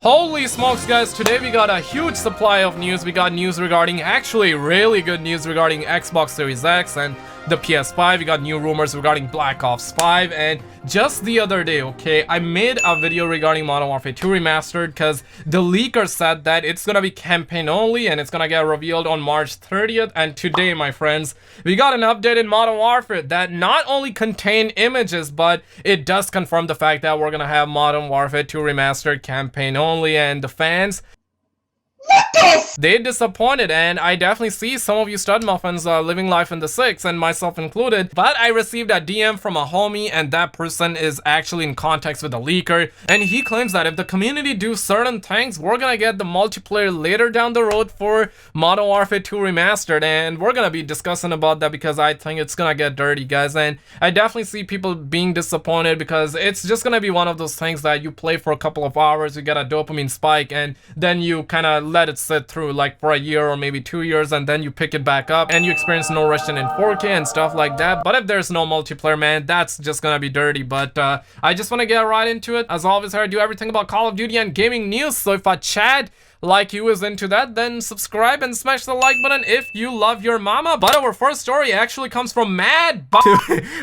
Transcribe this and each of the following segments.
Holy smokes, guys, today we got a huge supply of news. We got news regarding, actually really good news regarding Xbox Series X and the PS5. We got new rumors regarding Black Ops 5, and just the other day, okay, I made a video regarding Modern Warfare 2 Remastered because the leaker said that it's gonna be campaign only and it's gonna get revealed on March 30th. And today, my friends, we got an update in Modern Warfare that not only contain images, but it does confirm the fact that we're gonna have Modern Warfare 2 Remastered campaign only. And the fans, they disappointed, and I definitely see some of you stud muffins living life in the six, and myself included. But I received a DM from a homie, and that person is actually in contact with the leaker, and he claims that if the community do certain things, we're gonna get the multiplayer later down the road for Modern Warfare 2 Remastered, and we're gonna be discussing about that because I think it's gonna get dirty, guys. And I definitely see people being disappointed because it's just gonna be one of those things that you play for a couple of hours, you get a dopamine spike, and then you kind of let it sit through like for a year or maybe 2 years, and then you pick it back up and you experience no rushing in 4K and stuff like that. But if there's no multiplayer, man, that's just gonna be dirty. But I just want to get right into it. As always, I do everything about Call of Duty and gaming news, so if a Chad like you is into that, then subscribe and smash the like button if you love your mama. But our first story actually comes from Mad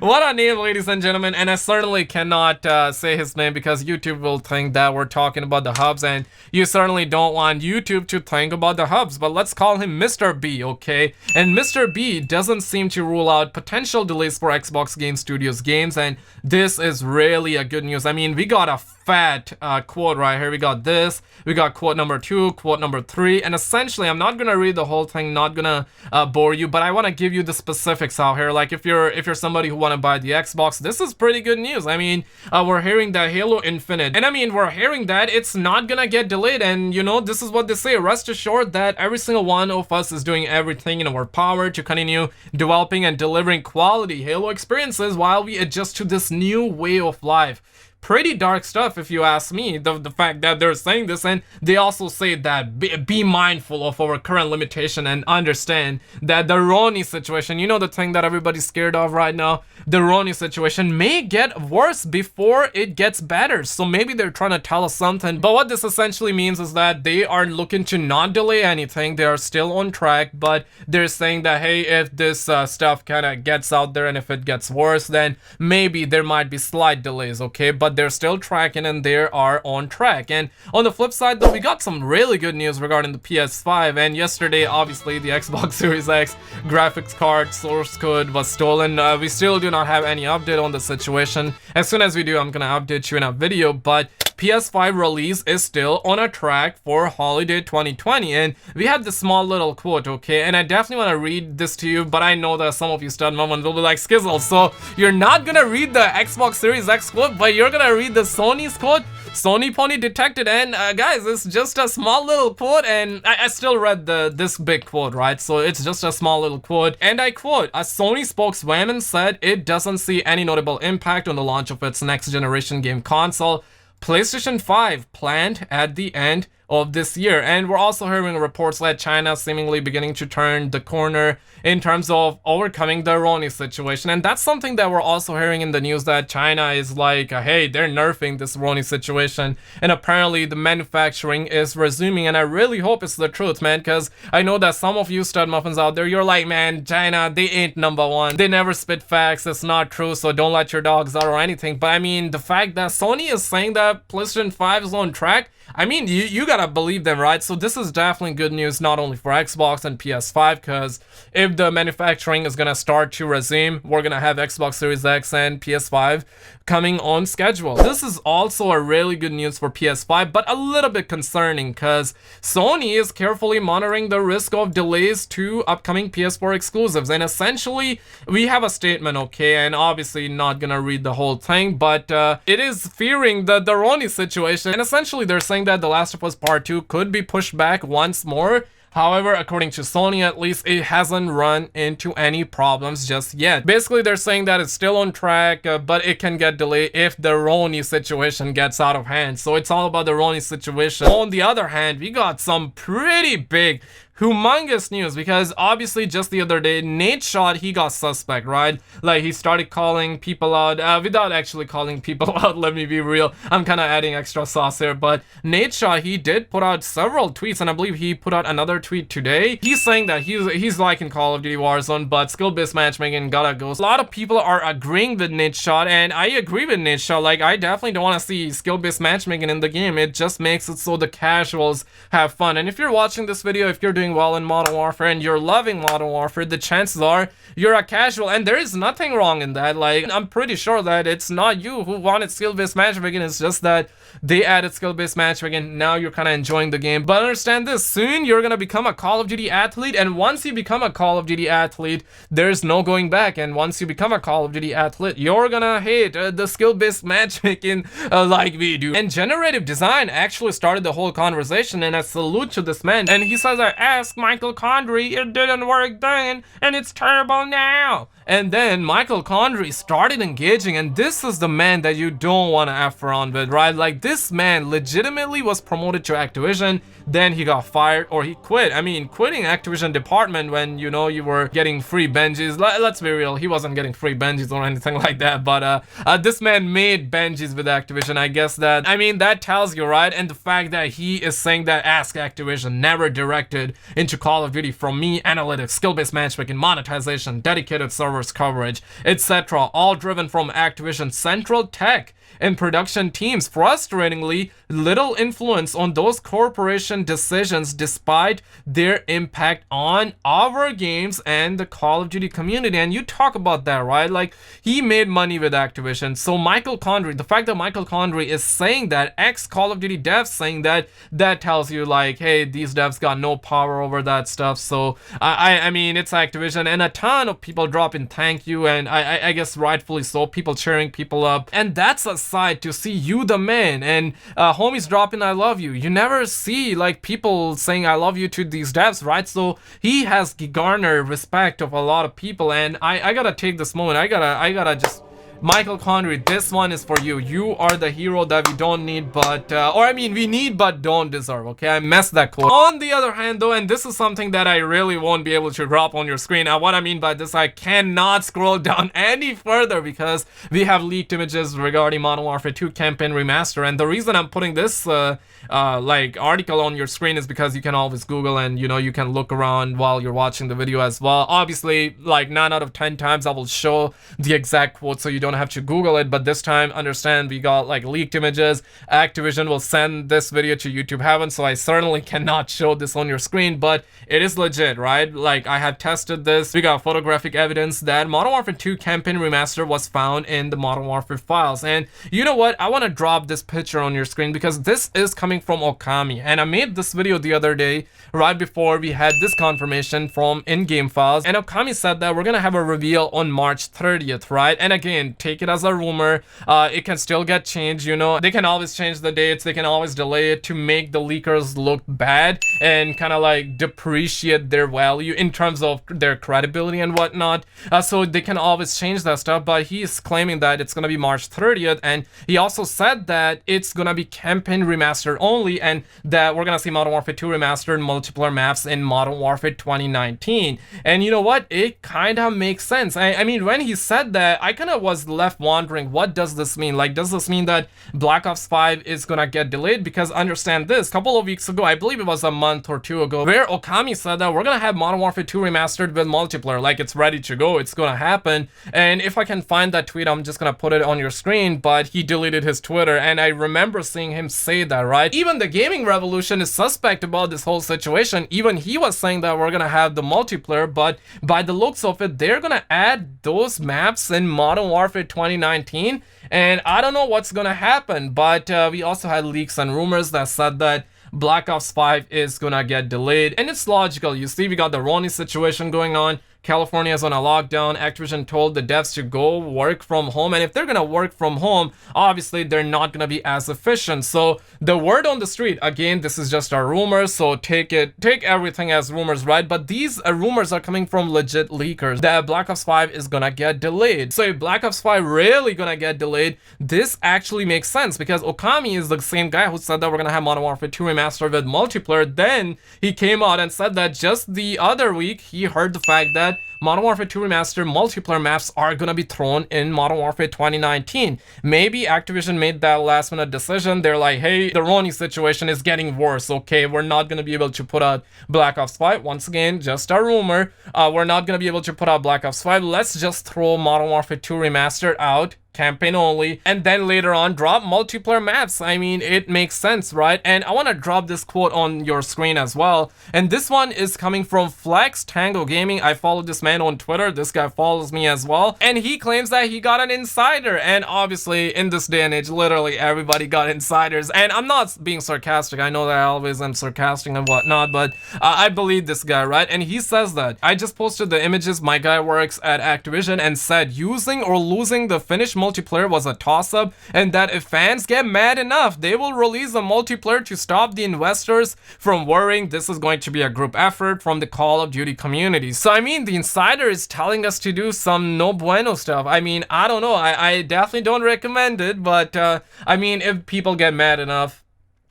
What a name, ladies and gentlemen. And I certainly cannot say his name because YouTube will think that we're talking about the hubs, and you certainly don't want YouTube to think about the hubs. But let's call him Mr. B, okay? And Mr. B doesn't seem to rule out potential delays for Xbox Game Studios games, and this is really a good news. I mean, we got a fat quote right here. We got this, we got quote number 2, quote number 3, and essentially I'm not gonna read the whole thing, not gonna bore you, but I want to give you the specifics out here. Like if you're somebody who want to buy the Xbox, this is pretty good news. I mean, we're hearing that Halo Infinite, and I mean, we're hearing that it's not gonna get delayed, and you know, this is what they say: rest assured that every single one of us is doing everything in our power to continue developing and delivering quality Halo experiences while we adjust to this new way of life. Pretty dark stuff if you ask me, the fact that they're saying this. And they also say that be mindful of our current limitation and understand that the Ronnie situation, you know, the thing that everybody's scared of right now, the Ronnie situation may get worse before it gets better. So maybe they're trying to tell us something, but what this essentially means is that they are looking to not delay anything. They are still on track, but they're saying that, hey, if this stuff kind of gets out there and if it gets worse, then maybe there might be slight delays, okay? But they're still tracking and they are on track. And on the flip side though, we got some really good news regarding the PS5. And yesterday, obviously, the Xbox Series X graphics card source code was stolen. We still do not have any update on the situation. As soon as we do, I'm gonna update you in a video, but PS5 release is still on a track for holiday 2020. And we had this small little quote, okay, and I definitely want to read this to you, but I know that some of you stud moments will be like, Skizzle, so you're not gonna read the Xbox Series X quote, but you're gonna read the Sony's quote? Sony Pony detected. And guys, it's just a small little quote, and I still read this big quote, right? So it's just a small little quote, and I quote: a Sony spokeswoman said it doesn't see any notable impact on the launch of its next generation game console, PlayStation 5, planned at the end of this year. And we're also hearing reports that China seemingly beginning to turn the corner in terms of overcoming the Ronnie situation. And that's something that we're also hearing in the news, that China is like, hey, they're nerfing this Ronnie situation, and apparently the manufacturing is resuming. And I really hope it's the truth, man, because I know that some of you stud muffins out there, you're like, man, China, they ain't number one, they never spit facts, it's not true, so don't let your dogs out or anything. But I mean, the fact that Sony is saying that PlayStation 5 is on track, I mean, you gotta believe them, right? So this is definitely good news, not only for Xbox and PS5, because if the manufacturing is gonna start to resume, we're gonna have Xbox Series X and PS5 coming on schedule. This is also a really good news for PS5, but a little bit concerning because Sony is carefully monitoring the risk of delays to upcoming PS4 exclusives. And essentially, we have a statement, okay, and obviously not gonna read the whole thing, but it is fearing the Ronnie situation. And essentially, they're saying that The Last of Us Part 2 could be pushed back once more. However, according to Sony, at least, it hasn't run into any problems just yet. Basically, they're saying that it's still on track, but it can get delayed if the Ronnie situation gets out of hand. So it's all about the Ronnie situation. On the other hand, we got some pretty big humongous news, because obviously just the other day, Nadeshot, he got suspect, right? Like, he started calling people out, without actually calling people out, let me be real. I'm kind of adding extra sauce here, but Nadeshot, he did put out several tweets, and I believe he put out another tweet today. He's saying that he's liking Call of Duty Warzone, but skill-based matchmaking gotta go. A lot of people are agreeing with Nadeshot, and I agree with Nadeshot. Like, I definitely don't want to see skill-based matchmaking in the game. It just makes it so the casuals have fun. And if you're watching this video, if you're doing well in Modern Warfare and you're loving Modern Warfare, the chances are you're a casual, and there is nothing wrong in that. Like, I'm pretty sure that it's not you who wanted skill-based matchmaking. It's just that they added skill-based matchmaking. Now you're kind of enjoying the game. But understand this, soon you're gonna become a Call of Duty athlete, and once you become a Call of Duty athlete, there's no going back. And once you become a Call of Duty athlete, you're gonna hate the skill-based matchmaking like we do. And generative design actually started the whole conversation, and I salute to this man. And he says, I asked Michael Condrey, it didn't work then, and it's terrible now. And then Michael Condrey started engaging, and this is the man that you don't want to F around with, right? Like, this man legitimately was promoted to Activision, then he got fired, or he quit. I mean, quitting Activision department when, you know, you were getting free Benjis. Let's be real, he wasn't getting free Benjis or anything like that, but this man made Benjis with Activision. I guess that, I mean, that tells you, right? And the fact that he is saying that ask Activision, never directed into Call of Duty from me, analytics, skill-based matchmaking, monetization, dedicated servers coverage, etc., all driven from Activision central tech and production teams. Frustratingly, little influence on those corporation decisions despite their impact on our games and the Call of Duty community. And you talk about that, right? Like, he made money with Activision. So Michael Condrey, the fact that Michael Condrey is saying that, ex Call of Duty devs saying that, that tells you, like, hey, these devs got no power over that stuff. So I mean, it's Activision, and a ton of people dropping thank you, and I guess rightfully so, people cheering people up. And that's a side to see you the man, and homies dropping I love you. You never see like people saying I love you to these devs, right? So he has garnered respect of a lot of people, and I gotta take this moment, I gotta just, Michael Condrey, this one is for you. You are the hero that we don't need, but or I mean, we need but don't deserve. Okay, I messed that quote. On the other hand, though, and this is something that I really won't be able to drop on your screen. Now, what I mean by this, I cannot scroll down any further because we have leaked images regarding Modern Warfare 2 Campaign Remaster, and the reason I'm putting this like article on your screen is because you can always Google, and you know, you can look around while you're watching the video as well. Obviously, like 9 out of 10 times I will show the exact quote, so you don't have to Google it, but this time understand we got like leaked images. Activision will send this video to YouTube Heaven, so I certainly cannot show this on your screen, but it is legit, right? Like, I have tested this. We got photographic evidence that Modern Warfare 2 Campaign Remaster was found in the Modern Warfare files. And you know what, I want to drop this picture on your screen because this is coming from Okami, and I made this video the other day right before we had this confirmation from in-game files, and Okami said that we're gonna have a reveal on March 30th, right? And again, take it as a rumor, it can still get changed, you know, they can always change the dates, they can always delay it to make the leakers look bad and kind of like depreciate their value in terms of their credibility and whatnot, so they can always change that stuff. But he's claiming that it's gonna be March 30th, and he also said that it's gonna be Campaign Remastered only, and that we're gonna see Modern Warfare 2 Remastered multiplayer maps in Modern Warfare 2019. And you know what, it kind of makes sense. I mean, when he said that, I kind of was left wondering, what does this mean? Like, does this mean that Black Ops 5 is gonna get delayed? Because understand this, a couple of weeks ago, I believe it was a month or two ago, where Okami said that we're gonna have Modern Warfare 2 Remastered with multiplayer, like it's ready to go, it's gonna happen. And if I can find that tweet, I'm just gonna put it on your screen, but he deleted his Twitter, and I remember seeing him say that, right? Even the gaming revolution is suspect about this whole situation. Even he was saying that we're gonna have the multiplayer, but by the looks of it, they're gonna add those maps in Modern Warfare 2019, and I don't know what's gonna happen. But we also had leaks and rumors that said that Black Ops 5 is gonna get delayed, and it's logical. You see, we got the Ronnie situation going on. California is on a lockdown. Activision told the devs to go work from home, and if they're gonna work from home, obviously they're not gonna be as efficient. So the word on the street, again, this is just our rumors, so take everything as rumors, right? But these rumors are coming from legit leakers that Black Ops 5 is gonna get delayed. So if Black Ops 5 really gonna get delayed, this actually makes sense, because Okami is the same guy who said that we're gonna have Modern Warfare 2 Remastered with multiplayer. Then he came out and said that just the other week he heard the fact that Modern Warfare 2 Remastered multiplayer maps are gonna be thrown in Modern Warfare 2019. Maybe Activision made that last minute decision. They're like, hey, the Ronnie situation is getting worse. Okay, we're not gonna be able to put out Black Ops 5. Once again, just a rumor. We're not gonna be able to put out Black Ops 5. Let's just throw Modern Warfare 2 Remastered out, campaign only, and then later on drop multiplayer maps. I mean, it makes sense, right? And I want to drop this quote on your screen as well, and this one is coming from Flex Tango Gaming. I follow this man on Twitter. This guy follows me as well, and he claims that he got an insider. And obviously in this day and age, literally everybody got insiders, and I'm not being sarcastic. I know that I always am sarcastic and whatnot, but I believe this guy, right? And he says that I just posted the images. My guy works at Activision and said using or losing the finished multiplayer was a toss-up, and that if fans get mad enough, they will release a multiplayer to stop the investors from worrying. This is going to be a group effort from the Call of Duty community. So I mean, the insider is telling us to do some no bueno stuff. I mean, I don't know, I definitely don't recommend it, but I mean, if people get mad enough,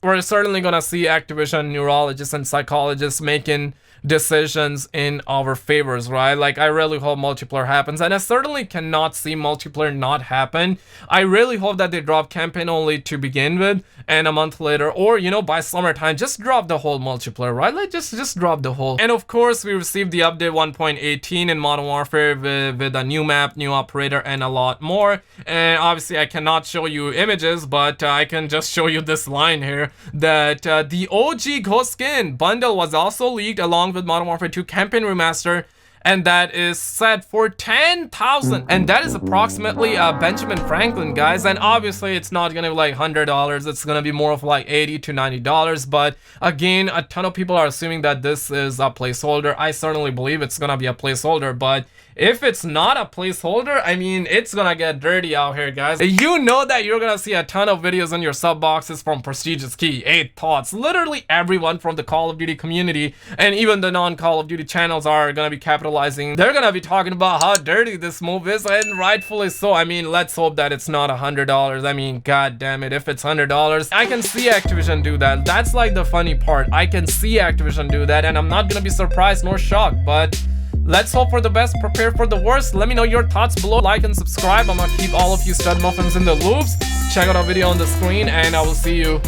we're certainly gonna see Activision neurologists and psychologists making decisions in our favors, right? Like, I really hope multiplayer happens, and I certainly cannot see multiplayer not happen. I really hope that they drop campaign only to begin with, and a month later, or you know, by summertime, just drop the whole multiplayer, right? Like, just drop the whole. And of course, we received the update 1.18 in Modern Warfare with a new map, new operator, and a lot more. And obviously I cannot show you images, but I can just show you this line here, that the OG Ghost Skin bundle was also leaked along with Modern Warfare 2 Campaign Remaster, and that is set for 10,000, and that is approximately Benjamin Franklin, guys. And obviously it's not gonna be like $100, it's gonna be more of like $80 to $90. But again, a ton of people are assuming that this is a placeholder. I certainly believe it's gonna be a placeholder, but if it's not a placeholder, I mean, it's gonna get dirty out here, guys. You know that you're gonna see a ton of videos in your sub boxes from Prestigious Key, 8 Thoughts, literally everyone from the Call of Duty community, and even the non-Call of Duty channels are gonna be capitalizing. They're gonna be talking about how dirty this move is, and rightfully so. I mean, let's hope that it's not $100. I mean, god damn it, if it's $100, I can see Activision do that. That's like the funny part. I can see Activision do that, and I'm not gonna be surprised nor shocked, but let's hope for the best, prepare for the worst. Let me know your thoughts below, like and subscribe. I'm gonna keep all of you stud muffins in the loops. Check out our video on the screen, and I will see you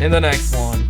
in the next one.